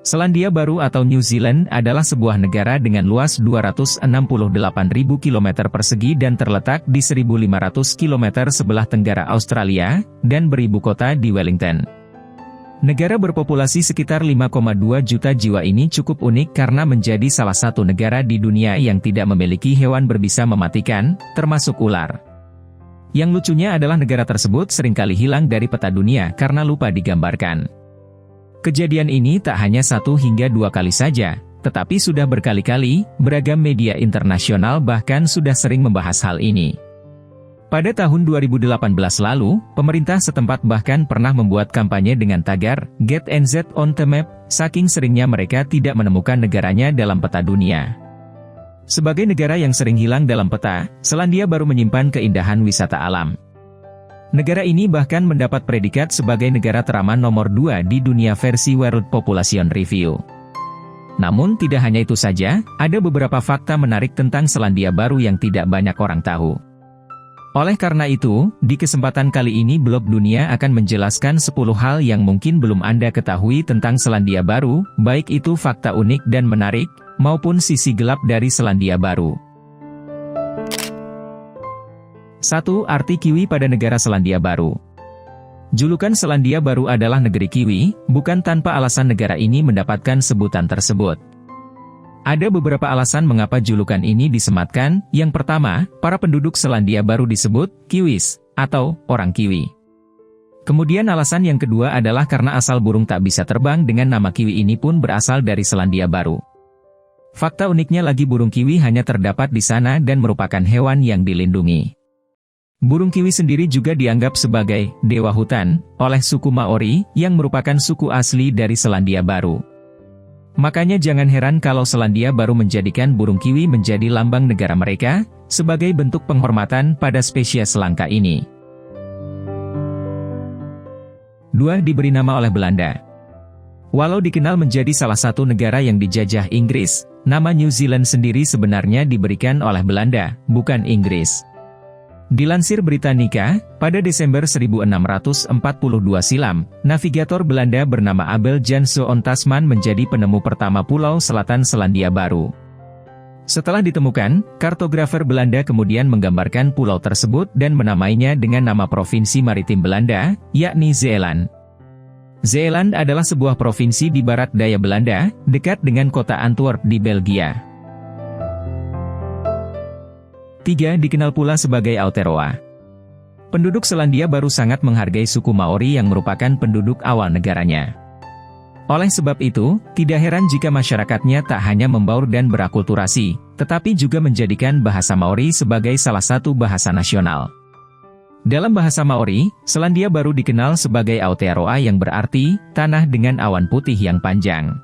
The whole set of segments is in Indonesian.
Selandia Baru atau New Zealand adalah sebuah negara dengan luas 268.000 km persegi dan terletak di 1.500 km sebelah tenggara Australia, dan beribu kota di Wellington. Negara berpopulasi sekitar 5,2 juta jiwa ini cukup unik karena menjadi salah satu negara di dunia yang tidak memiliki hewan berbisa mematikan, termasuk ular. Yang lucunya adalah negara tersebut seringkali hilang dari peta dunia karena lupa digambarkan. Kejadian ini tak hanya 1 hingga 2 kali saja, tetapi sudah berkali-kali, beragam media internasional bahkan sudah sering membahas hal ini. Pada tahun 2018 lalu, pemerintah setempat bahkan pernah membuat kampanye dengan tagar, Get NZ on the Map, saking seringnya mereka tidak menemukan negaranya dalam peta dunia. Sebagai negara yang sering hilang dalam peta, Selandia Baru menyimpan keindahan wisata alam. Negara ini bahkan mendapat predikat sebagai negara teraman nomor 2 di dunia versi World Population Review. Namun tidak hanya itu saja, ada beberapa fakta menarik tentang Selandia Baru yang tidak banyak orang tahu. Oleh karena itu, di kesempatan kali ini Blog Dunia akan menjelaskan 10 hal yang mungkin belum Anda ketahui tentang Selandia Baru, baik itu fakta unik dan menarik, maupun sisi gelap dari Selandia Baru. 1. Arti kiwi pada negara Selandia Baru. Julukan Selandia Baru adalah negeri kiwi, bukan tanpa alasan negara ini mendapatkan sebutan tersebut. Ada beberapa alasan mengapa julukan ini disematkan. Yang pertama, para penduduk Selandia Baru disebut kiwis, atau orang kiwi. Kemudian alasan yang kedua adalah karena asal burung tak bisa terbang dengan nama kiwi ini pun berasal dari Selandia Baru. Fakta uniknya lagi burung kiwi hanya terdapat di sana dan merupakan hewan yang dilindungi. Burung kiwi sendiri juga dianggap sebagai dewa hutan oleh suku Maori yang merupakan suku asli dari Selandia Baru. Makanya jangan heran kalau Selandia Baru menjadikan burung kiwi menjadi lambang negara mereka, sebagai bentuk penghormatan pada spesies langka ini. 2. Diberi nama oleh Belanda. Walau dikenal menjadi salah satu negara yang dijajah Inggris, nama New Zealand sendiri sebenarnya diberikan oleh Belanda, bukan Inggris. Dilansir Britannica, pada Desember 1642 silam, navigator Belanda bernama Abel Jan van Tasman menjadi penemu pertama pulau selatan Selandia Baru. Setelah ditemukan, kartografer Belanda kemudian menggambarkan pulau tersebut dan menamainya dengan nama Provinsi Maritim Belanda, yakni Zeeland. Zeeland adalah sebuah provinsi di barat daya Belanda, dekat dengan kota Antwerp di Belgia. 3. Dikenal pula sebagai Aotearoa. Penduduk Selandia Baru sangat menghargai suku Maori yang merupakan penduduk awal negaranya. Oleh sebab itu, tidak heran jika masyarakatnya tak hanya membaur dan berakulturasi, tetapi juga menjadikan bahasa Maori sebagai salah satu bahasa nasional. Dalam bahasa Maori, Selandia Baru dikenal sebagai Aotearoa yang berarti, tanah dengan awan putih yang panjang.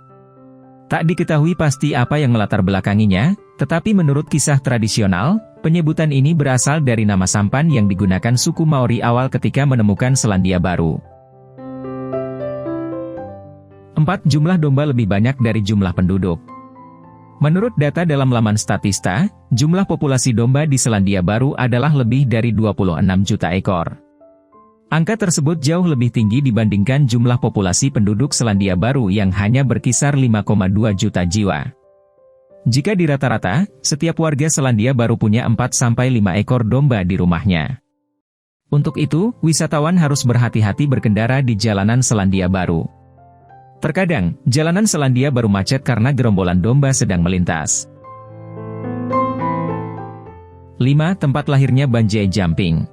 Tak diketahui pasti apa yang melatar belakanginya, tetapi menurut kisah tradisional, penyebutan ini berasal dari nama sampan yang digunakan suku Maori awal ketika menemukan Selandia Baru. 4. Jumlah domba lebih banyak dari jumlah penduduk. Menurut data dalam laman Statista, jumlah populasi domba di Selandia Baru adalah lebih dari 26 juta ekor. Angka tersebut jauh lebih tinggi dibandingkan jumlah populasi penduduk Selandia Baru yang hanya berkisar 5,2 juta jiwa. Jika dirata-rata, setiap warga Selandia Baru punya 4-5 ekor domba di rumahnya. Untuk itu, wisatawan harus berhati-hati berkendara di jalanan Selandia Baru. Terkadang, jalanan Selandia Baru macet karena gerombolan domba sedang melintas. 5. Tempat lahirnya bungee jumping.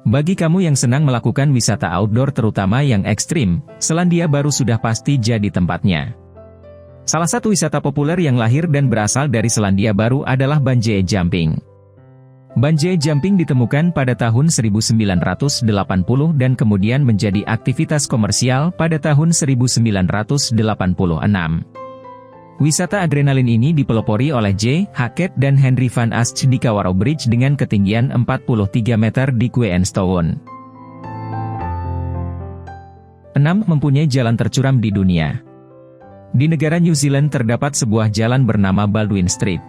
Bagi kamu yang senang melakukan wisata outdoor terutama yang ekstrim, Selandia Baru sudah pasti jadi tempatnya. Salah satu wisata populer yang lahir dan berasal dari Selandia Baru adalah bungee jumping. Bungee jumping ditemukan pada tahun 1980 dan kemudian menjadi aktivitas komersial pada tahun 1986. Wisata adrenalin ini dipelopori oleh J. Hackett dan Henry Van Ast di Kawarau Bridge dengan ketinggian 43 meter di Queenstown. 6. Mempunyai jalan tercuram di dunia. Di negara New Zealand terdapat sebuah jalan bernama Baldwin Street.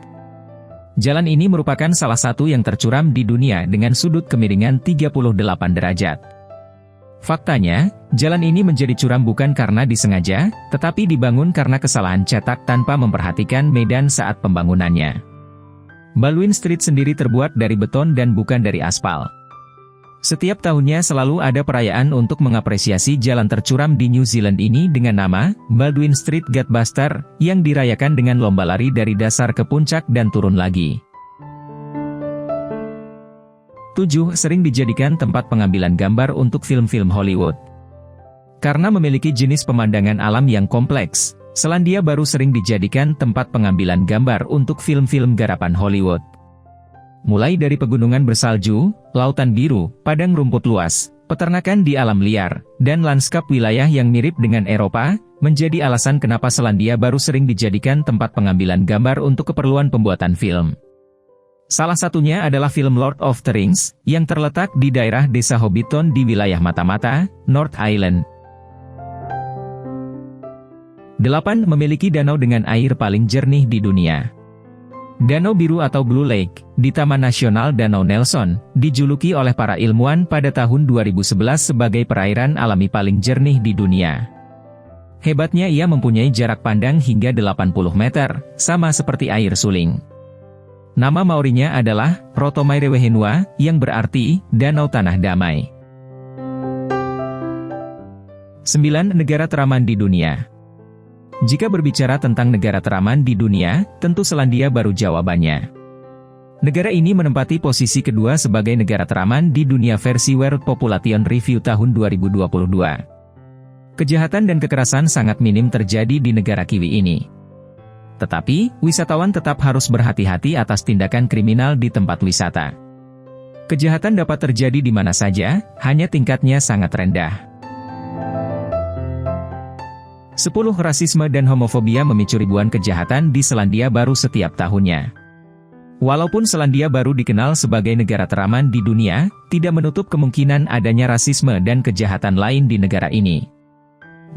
Jalan ini merupakan salah satu yang tercuram di dunia dengan sudut kemiringan 38 derajat. Faktanya, jalan ini menjadi curam bukan karena disengaja, tetapi dibangun karena kesalahan cetak tanpa memperhatikan medan saat pembangunannya. Baldwin Street sendiri terbuat dari beton dan bukan dari aspal. Setiap tahunnya selalu ada perayaan untuk mengapresiasi jalan tercuram di New Zealand ini dengan nama Baldwin Street Gutbuster, yang dirayakan dengan lomba lari dari dasar ke puncak dan turun lagi. 7. Sering dijadikan tempat pengambilan gambar untuk film-film Hollywood. Karena memiliki jenis pemandangan alam yang kompleks, Selandia Baru sering dijadikan tempat pengambilan gambar untuk film-film garapan Hollywood. Mulai dari pegunungan bersalju, lautan biru, padang rumput luas, peternakan di alam liar, dan lanskap wilayah yang mirip dengan Eropa, menjadi alasan kenapa Selandia Baru sering dijadikan tempat pengambilan gambar untuk keperluan pembuatan film. Salah satunya adalah film Lord of the Rings, yang terletak di daerah desa Hobbiton di wilayah Matamata, North Island. 8. Memiliki danau dengan air paling jernih di dunia. Danau Biru atau Blue Lake, di Taman Nasional Danau Nelson, dijuluki oleh para ilmuwan pada tahun 2011 sebagai perairan alami paling jernih di dunia. Hebatnya ia mempunyai jarak pandang hingga 80 meter, sama seperti air suling. Nama Maorinya adalah Rotomairewehenua, yang berarti Danau Tanah Damai. 9. Negara teraman di dunia. Jika berbicara tentang negara teraman di dunia, tentu Selandia Baru jawabannya. Negara ini menempati posisi kedua sebagai negara teraman di dunia versi World Population Review tahun 2022. Kejahatan dan kekerasan sangat minim terjadi di negara Kiwi ini. Tetapi, wisatawan tetap harus berhati-hati atas tindakan kriminal di tempat wisata. Kejahatan dapat terjadi di mana saja, hanya tingkatnya sangat rendah. 10. Rasisme dan homofobia memicu ribuan kejahatan di Selandia Baru setiap tahunnya. Walaupun Selandia Baru dikenal sebagai negara teraman di dunia, tidak menutup kemungkinan adanya rasisme dan kejahatan lain di negara ini.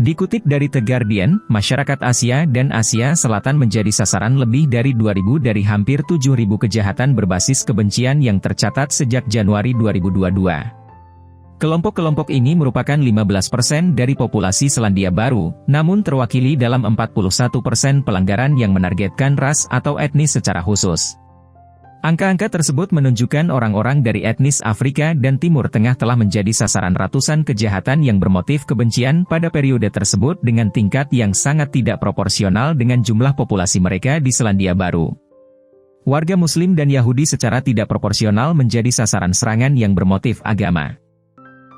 Dikutip dari The Guardian, masyarakat Asia dan Asia Selatan menjadi sasaran lebih dari 2.000 dari hampir 7.000 kejahatan berbasis kebencian yang tercatat sejak Januari 2022. Kelompok-kelompok ini merupakan 15% dari populasi Selandia Baru, namun terwakili dalam 41% pelanggaran yang menargetkan ras atau etnis secara khusus. Angka-angka tersebut menunjukkan orang-orang dari etnis Afrika dan Timur Tengah telah menjadi sasaran ratusan kejahatan yang bermotif kebencian pada periode tersebut dengan tingkat yang sangat tidak proporsional dengan jumlah populasi mereka di Selandia Baru. Warga Muslim dan Yahudi secara tidak proporsional menjadi sasaran serangan yang bermotif agama.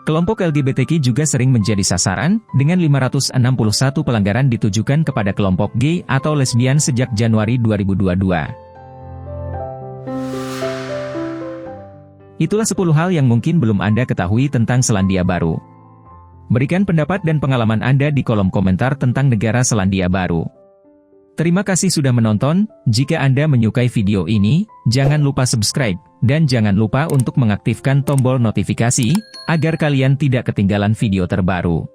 Kelompok LGBTQ juga sering menjadi sasaran, dengan 561 pelanggaran ditujukan kepada kelompok gay atau lesbian sejak Januari 2022. Itulah 10 hal yang mungkin belum Anda ketahui tentang Selandia Baru. Berikan pendapat dan pengalaman Anda di kolom komentar tentang negara Selandia Baru. Terima kasih sudah menonton. Jika Anda menyukai video ini, jangan lupa subscribe, dan jangan lupa untuk mengaktifkan tombol notifikasi, agar kalian tidak ketinggalan video terbaru.